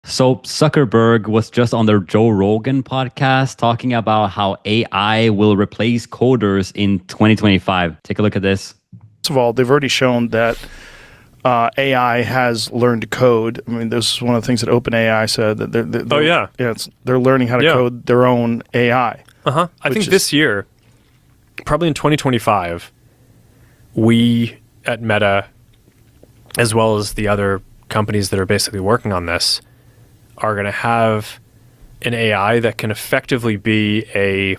So Zuckerberg was just on the Joe Rogan podcast talking about how AI will replace coders in 2025. Take a look at this. First of all, they've already shown that AI has learned to code. I mean, this is one of the things that OpenAI said that they're learning how to code their own AI. I think this year, probably in 2025, we at Meta, as well as the other companies that are basically working on this, are going to have an AI that can effectively be a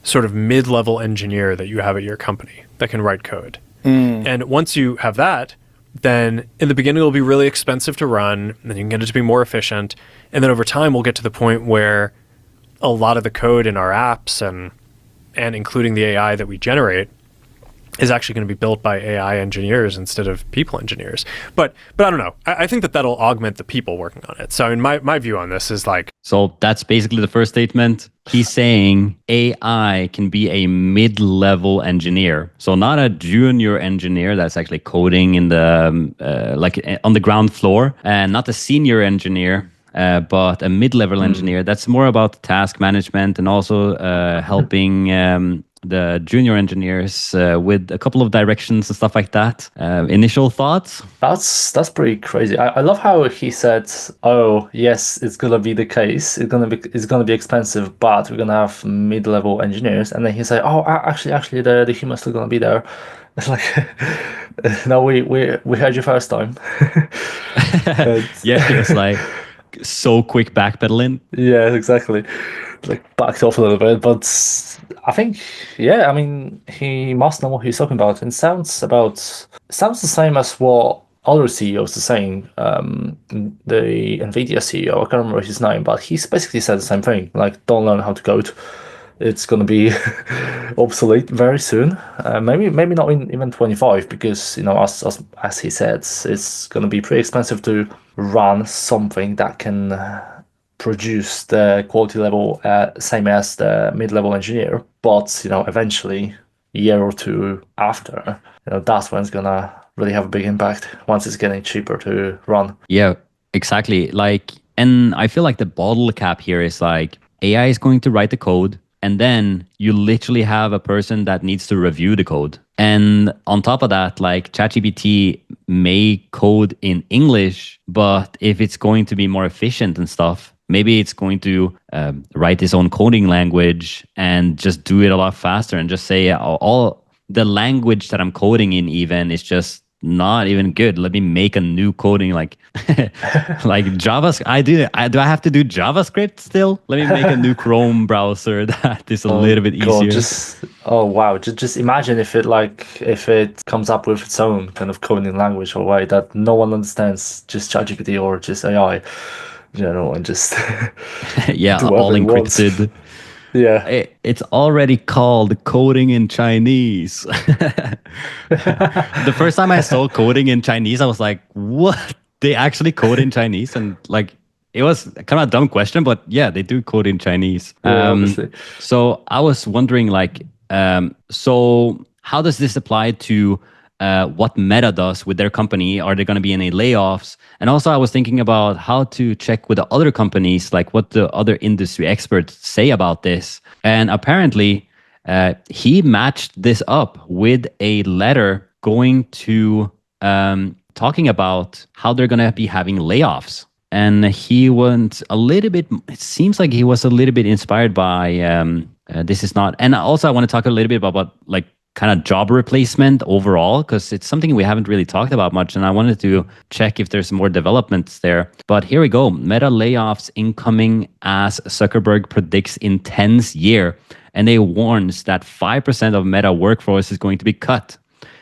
sort of mid-level engineer that you have at your company that can write code. And once you have that, then in the beginning it'll be really expensive to run, and then you can get it to be more efficient. And then over time we'll get to the point where a lot of the code in our apps and including the AI that we generate is actually going to be built by AI engineers instead of people engineers. But I don't know. I think that'll augment the people working on it. So I mean, my view on this is like... So that's basically the first statement. He's saying AI can be a mid-level engineer. So not a junior engineer that's actually coding in the like on the ground floor, and not a senior engineer, but a mid-level engineer. That's more about task management and also helping the junior engineers with a couple of directions and stuff like that. Initial thoughts? That's pretty crazy. I love how he said, "Oh yes, it's gonna be the case. It's gonna be expensive, but we're gonna have mid-level engineers." And then he said, "Oh, actually, the humans still gonna be there." It's like, no, we heard you first time. Yeah, it's like so quick backpedaling. Yeah, exactly. Like backed off a little bit, but I think, I mean, he must know what he's talking about. And sounds the same as what other CEOs are saying. The Nvidia CEO, I can't remember his name, but he's basically said the same thing. Like, don't learn how to code. It's gonna be obsolete very soon. Maybe not in even 25, because as he said, it's gonna be pretty expensive to run something that can produce the quality level same as the mid-level engineer. But eventually, a year or two after, that's when it's gonna really have a big impact, once it's getting cheaper to run. Yeah, exactly. And I feel like the bottle cap here is like AI is going to write the code, and then you literally have a person that needs to review the code. And on top of that, like ChatGPT may code in English, but if it's going to be more efficient and stuff, maybe it's going to write its own coding language and just do it a lot faster and just say all the language that I'm coding in even is just not even good. Let me make a new coding like JavaScript. Do I have to do JavaScript still? Let me make a new Chrome browser that is a little bit easier. Just imagine if it comes up with its own kind of coding language or way that no one understands, just ChatGPT or just AI. And just all encrypted. Yeah, it's already called coding in Chinese. The first time I saw coding in Chinese, I was like, "What? They actually code in Chinese?" And like, it was kind of a dumb question, but yeah, they do code in Chinese. Obviously. So I was wondering, like, so how does this apply to what Meta does with their company? Are there going to be any layoffs? And also I was thinking about how to check with the other companies, like what the other industry experts say about this. And apparently he matched this up with a letter going to talking about how they're going to be having layoffs. And he went a little bit, it seems like he was a little bit inspired by this is not. And also I want to talk a little bit about like kind of job replacement overall, because it's something we haven't really talked about much, and I wanted to check if there's more developments there. But here we go. Meta layoffs incoming as Zuckerberg predicts intense year, and they warns that 5% of Meta workforce is going to be cut,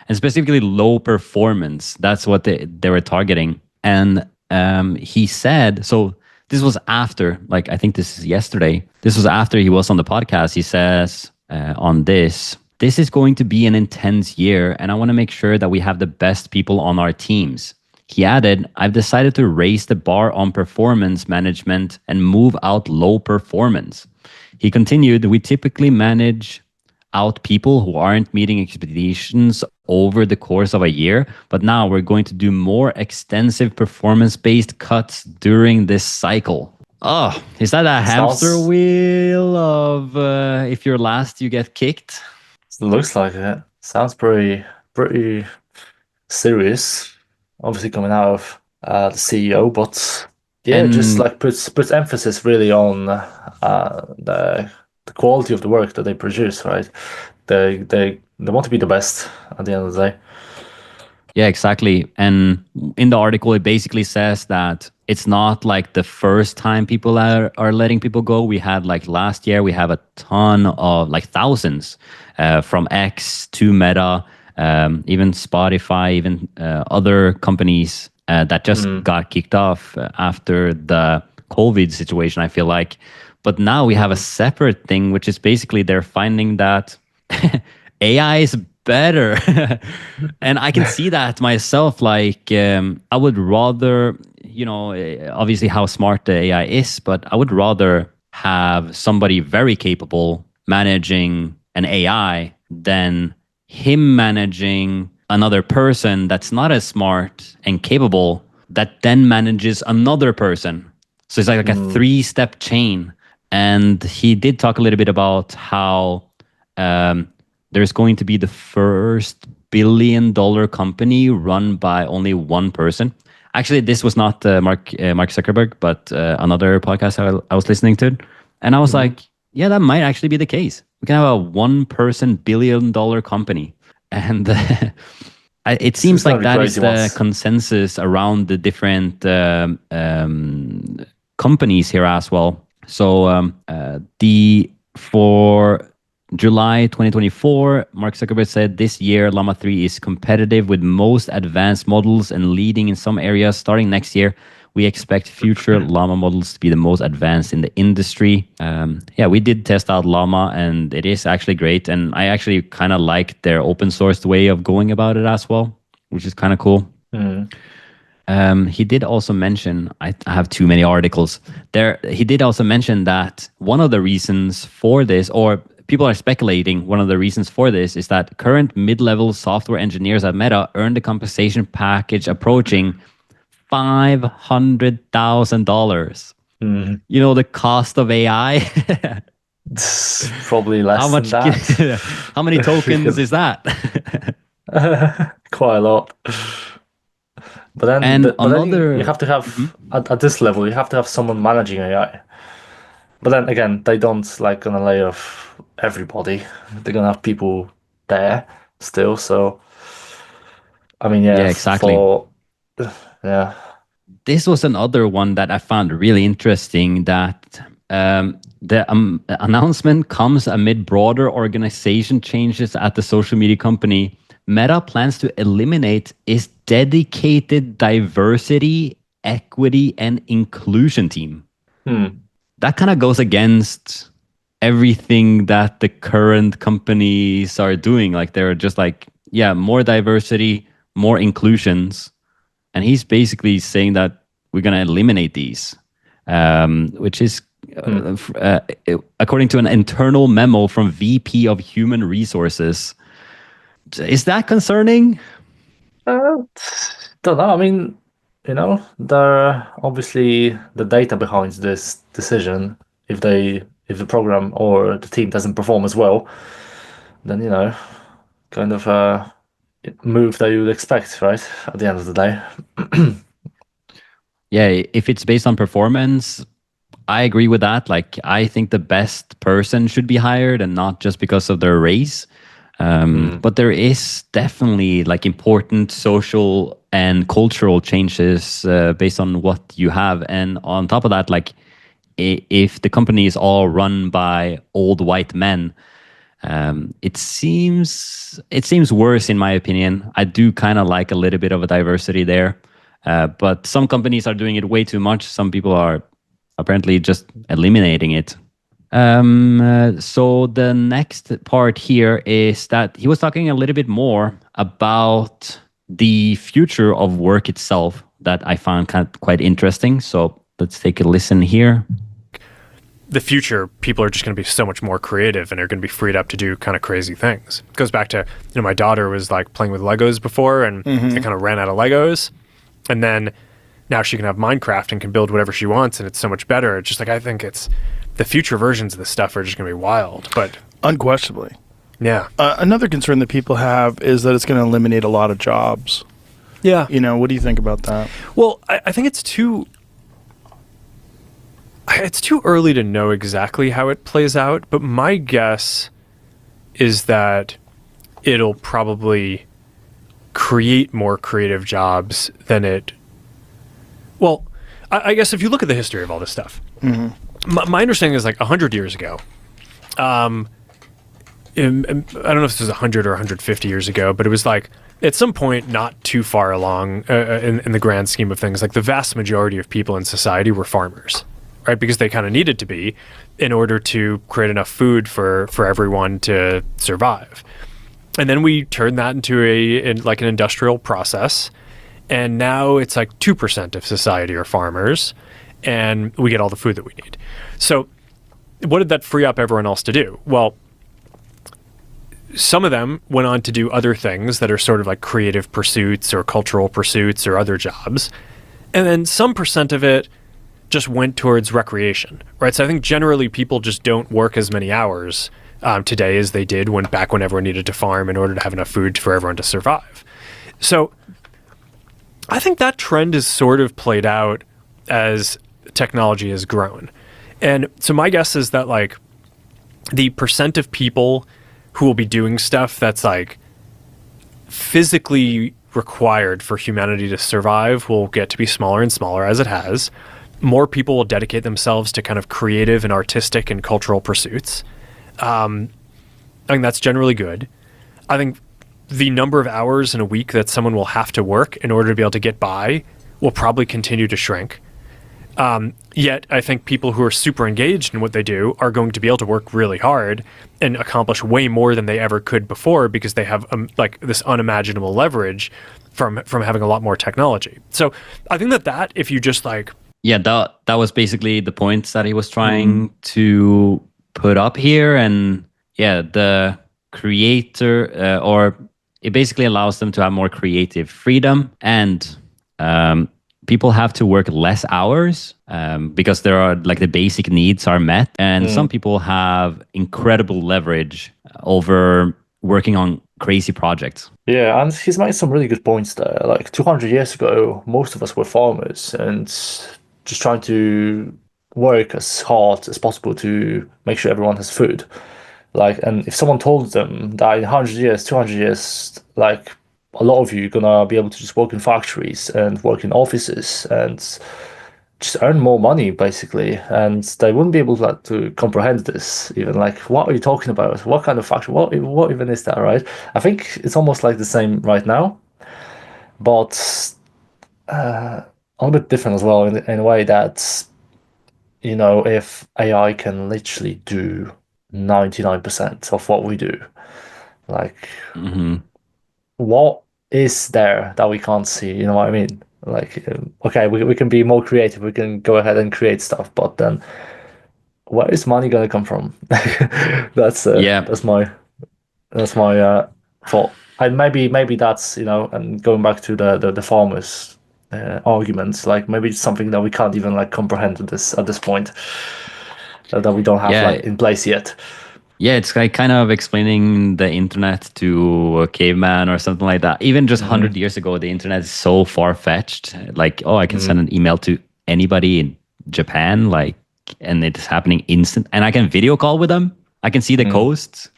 and specifically low performance. That's what they were targeting. And he said, so this was after, like, I think this is yesterday. This was after he was on the podcast. He says on this is going to be an intense year, and I want to make sure that we have the best people on our teams. He added, I've decided to raise the bar on performance management and move out low performance. He continued, we typically manage out people who aren't meeting expectations over the course of a year. But now we're going to do more extensive performance-based cuts during this cycle. Oh, is that a hamster wheel of if you're last, you get kicked? It looks like it. Sounds pretty serious. Obviously coming out of the CEO, but yeah, just like puts emphasis really on the quality of the work that they produce, right? They want to be the best at the end of the day. Yeah, exactly. And in the article, it basically says that it's not like the first time people are letting people go. We had like last year, we have a ton of like thousands from X to Meta, even Spotify, even other companies that just got kicked off after the COVID situation, I feel like. But now we have a separate thing, which is basically they're finding that AI is better. And I can see that myself. Like, I would rather, obviously how smart the AI is, but I would rather have somebody very capable managing an AI than him managing another person that's not as smart and capable that then manages another person. So it's like a 3-step chain. And he did talk a little bit about how there's going to be the first billion-dollar company run by only one person. Actually, this was not Mark Zuckerberg, but another podcast I was listening to. And I was like, yeah, that might actually be the case. We can have a one-person billion-dollar company. And it seems like that is the consensus around the different companies here as well. So for July 2024, Mark Zuckerberg said this year Llama 3 is competitive with most advanced models and leading in some areas. Starting next year, we expect future Llama models to be the most advanced in the industry. Yeah, we did test out Llama and it is actually great. And I actually kind of like their open sourced way of going about it as well, which is kind of cool. He did also mention, I have too many articles there. He did also mention that one of the reasons for this, or people are speculating one of the reasons for this, is that current mid-level software engineers at Meta earned a compensation package approaching $500,000. The cost of AI. Probably less than that. How many tokens is that? Quite a lot. But then, you have to have at this level, you have to have someone managing AI. But then again, they don't gonna lay off everybody. They're gonna have people there still. So, I mean, yeah, exactly. Yeah. This was another one that I found really interesting. That the announcement comes amid broader organization changes at the social media company. Meta plans to eliminate its dedicated diversity, equity, and inclusion team. That kind of goes against everything that the current companies are doing. Like they're just like, yeah, more diversity, more inclusions. And he's basically saying that we're going to eliminate these, which is according to an internal memo from VP of Human Resources. Is that concerning? Don't know. I mean, there obviously the data behind this decision. If the program or the team doesn't perform as well, then kind of move that you would expect, right? At the end of the day. Yeah, if it's based on performance, I agree with that. Like, I think the best person should be hired and not just because of their race. But there is definitely like important social and cultural changes based on what you have. And on top of that, like if the company is all run by old white men, it seems worse in my opinion. I do kind of like a little bit of a diversity there. But some companies are doing it way too much. Some people are apparently just eliminating it. So the next part here is that he was talking a little bit more about the future of work itself that I found quite interesting. So let's take a listen here. the future, people are just going to be so much more creative and are going to be freed up to do kind of crazy things. It goes back to, my daughter was like playing with Legos before and they kind of ran out of Legos. And then now she can have Minecraft and can build whatever she wants, and it's so much better. It's just like, I think it's the future versions of this stuff are just going to be wild, but unquestionably. Yeah. Another concern that people have is that it's going to eliminate a lot of jobs. Yeah. What do you think about that? Well, I think it's too early to know exactly how it plays out, but my guess is that it'll probably create more creative jobs than it... Well, I guess if you look at the history of all this stuff, my understanding is like 100 years ago, I don't know if this was 100 or 150 years ago, but it was like at some point not too far along in the grand scheme of things, like the vast majority of people in society were farmers, right? Because they kind of needed to be in order to create enough food for everyone to survive. And then we turned that into an industrial process. And now it's like 2% of society are farmers, and we get all the food that we need. So what did that free up everyone else to do? Well, some of them went on to do other things that are sort of like creative pursuits or cultural pursuits or other jobs. And then some percent of it just went towards recreation, right? So I think generally people just don't work as many hours today as they did back when everyone needed to farm in order to have enough food for everyone to survive. So I think that trend is sort of played out as technology has grown. And so my guess is that like the percent of people who will be doing stuff that's like physically required for humanity to survive will get to be smaller and smaller as it has. More people will dedicate themselves to kind of creative and artistic and cultural pursuits. I think that's generally good. I think the number of hours in a week that someone will have to work in order to be able to get by will probably continue to shrink. Yet I think people who are super engaged in what they do are going to be able to work really hard and accomplish way more than they ever could before because they have like this unimaginable leverage from having a lot more technology. So I think that if you just like... Yeah, that was basically the points that he was trying to put up here. And yeah, the creator or it basically allows them to have more creative freedom, and people have to work less hours because there are like the basic needs are met, and some people have incredible leverage over working on crazy projects. Yeah, and he's made some really good points there. Like 200 years ago, most of us were farmers and just trying to work as hard as possible to make sure everyone has food. Like, and if someone told them that in 100 years, 200 years, like a lot of you are gonna be able to just work in factories and work in offices and just earn more money, basically, and they wouldn't be able to comprehend this. Even like, what are you talking about? What kind of factory? What even is that, right? I think it's almost like the same right now, but a little bit different as well in a way that, if AI can literally do 99% of what we do, like what is there that we can't see? You know what I mean? Like, okay, we can be more creative, we can go ahead and create stuff, but then where is money going to come from? That's my thought. And maybe that's, and going back to the farmers arguments, like maybe it's something that we can't even like comprehend at this point, that we don't have like in place yet. Yeah, it's like kind of explaining the internet to a caveman or something like that. Even just 100 years ago, the internet is so far-fetched. Like, I can send an email to anybody in Japan, like, and it's happening instant. And I can video call with them. I can see the coast.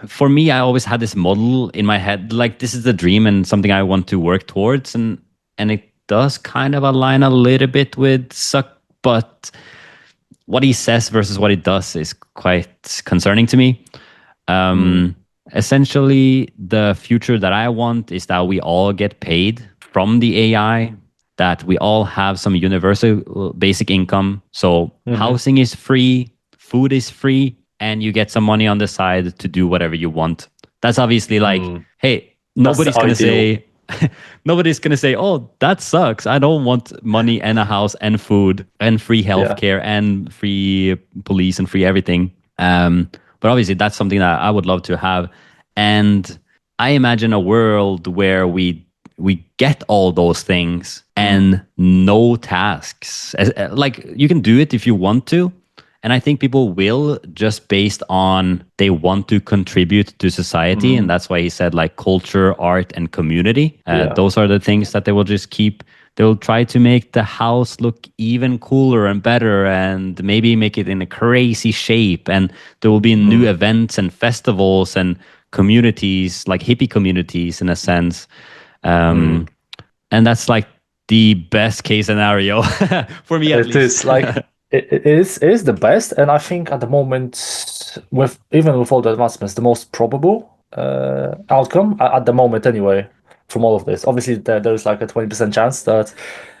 For me, I always had this model in my head, like this is the dream and something I want to work towards. And it does kind of align a little bit with Zuck, but what he says versus what he does is quite concerning to me. Essentially, the future that I want is that we all get paid from the AI, that we all have some universal basic income. So housing is free, food is free, and you get some money on the side to do whatever you want. That's obviously like, hey, nobody's going to say, nobody's gonna say, "Oh, that sucks. I don't want money and a house and food and free healthcare and free police and free everything." But obviously, that's something that I would love to have, and I imagine a world where we get all those things and no tasks. Like you can do it if you want to, and I think people will, just based on they want to contribute to society. And that's why he said like culture, art, and community. Those are the things that they will just keep. They'll try to make the house look even cooler and better and maybe make it in a crazy shape. And there will be new events and festivals and communities, like hippie communities in a sense. And that's like the best case scenario for me at least. It is like... It is the best, and I think at the moment, even with all the advancements, the most probable outcome at the moment, anyway, from all of this. Obviously, there's like a 20% chance that,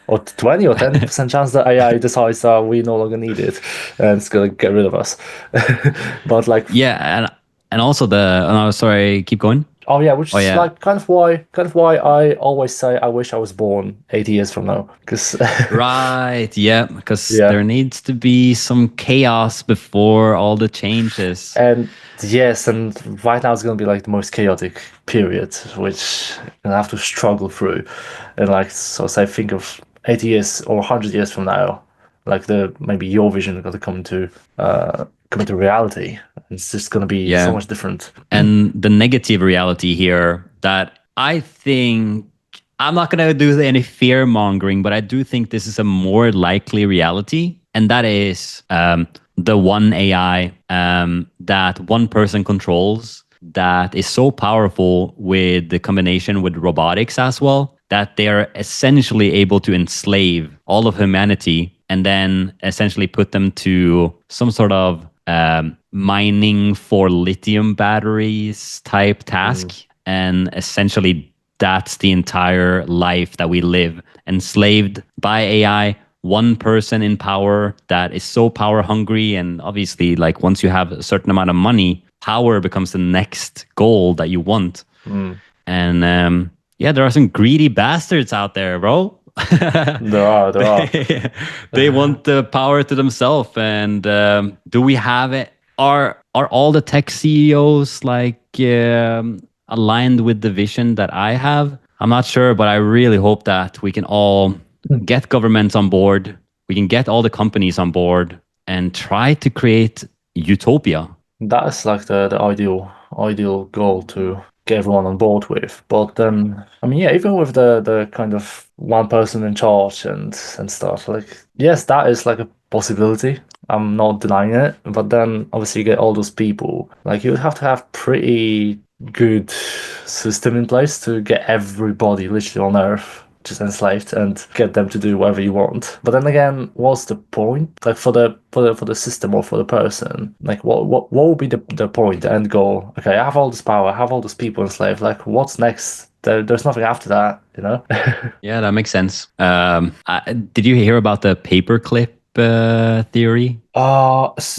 or 20 or 10% chance that AI decides that we no longer need it and it's gonna get rid of us. But like, and also sorry, keep going. Oh yeah, which is like kind of why I always say I wish I was born 80 years from now, because right, because there needs to be some chaos before all the changes. And yes, and right now it's going to be like the most chaotic period, which you're going to have to struggle through. And like, so say think of 80 years or 100 years from now, like maybe your vision is going to come into reality. It's just going to be so much different. And the negative reality here that I think, I'm not going to do any fear mongering, but I do think this is a more likely reality. And that is the one AI that one person controls that is so powerful with the combination with robotics as well, that they are essentially able to enslave all of humanity and then essentially put them to some sort of mining for lithium batteries type task. And essentially that's the entire life that we live, enslaved by AI, one person in power that is so power hungry. And obviously, like once you have a certain amount of money, power becomes the next goal that you want. And there are some greedy bastards out there, bro. There are. They want the power to themselves. And do we have it? Are all the tech CEOs like aligned with the vision that I have? I'm not sure, but I really hope that we can all get governments on board. We can get all the companies on board and try to create utopia. That's like the ideal goal to get everyone on board with. But then, I mean, even with the kind of one person in charge and stuff, like, yes, that is like a possibility. I'm not denying it. But then obviously you get all those people, like you would have to have pretty good system in place to get everybody literally on Earth just enslaved and get them to do whatever you want. But then again, what's the point? Like for the system or for the person, like what would be the point, the end goal? Okay, I have all this power, I have all these people enslaved. Like what's next? There's nothing after that, you know? Yeah, that makes sense. Did you hear about the paperclip theory?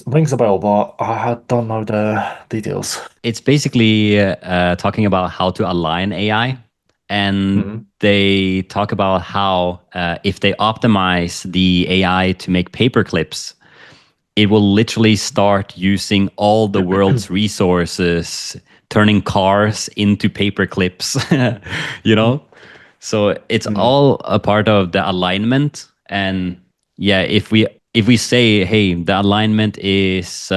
Rings a bell, but I don't know the details. It's basically talking about how to align AI. And they talk about how if they optimize the AI to make paper clips, it will literally start using all the world's resources, turning cars into paper clips, you know? So it's all a part of the alignment. And yeah, if we say, hey, the alignment is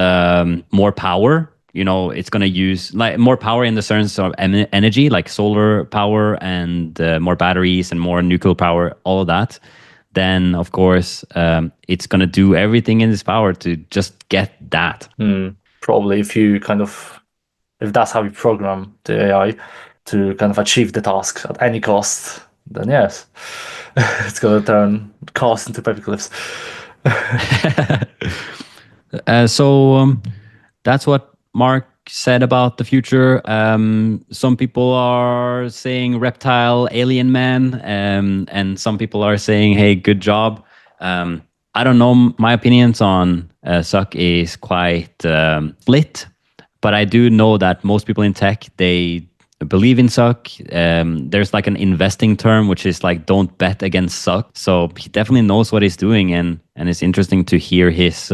more power, you know, it's going to use like more power in the sense of energy, like solar power and more batteries and more nuclear power, all of that. Then, of course, it's going to do everything in its power to just get that. Probably if that's how you program the AI to kind of achieve the task at any cost, then yes, it's going to turn cars into paperclips. So that's what Mark said about the future. Some people are saying reptile alien man, and some people are saying, hey, good job. I don't know. My opinions on Zuck is quite split, but I do know that most people in tech, they believe in Zuck. There's like an investing term, which is like, don't bet against Zuck. So he definitely knows what he's doing, and it's interesting to hear his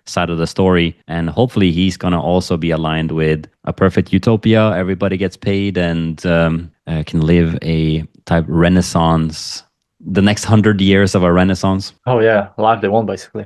side of the story. And hopefully he's going to also be aligned with a perfect utopia. Everybody gets paid and can live a type renaissance, the next 100 years of a renaissance. Oh yeah, live they want basically.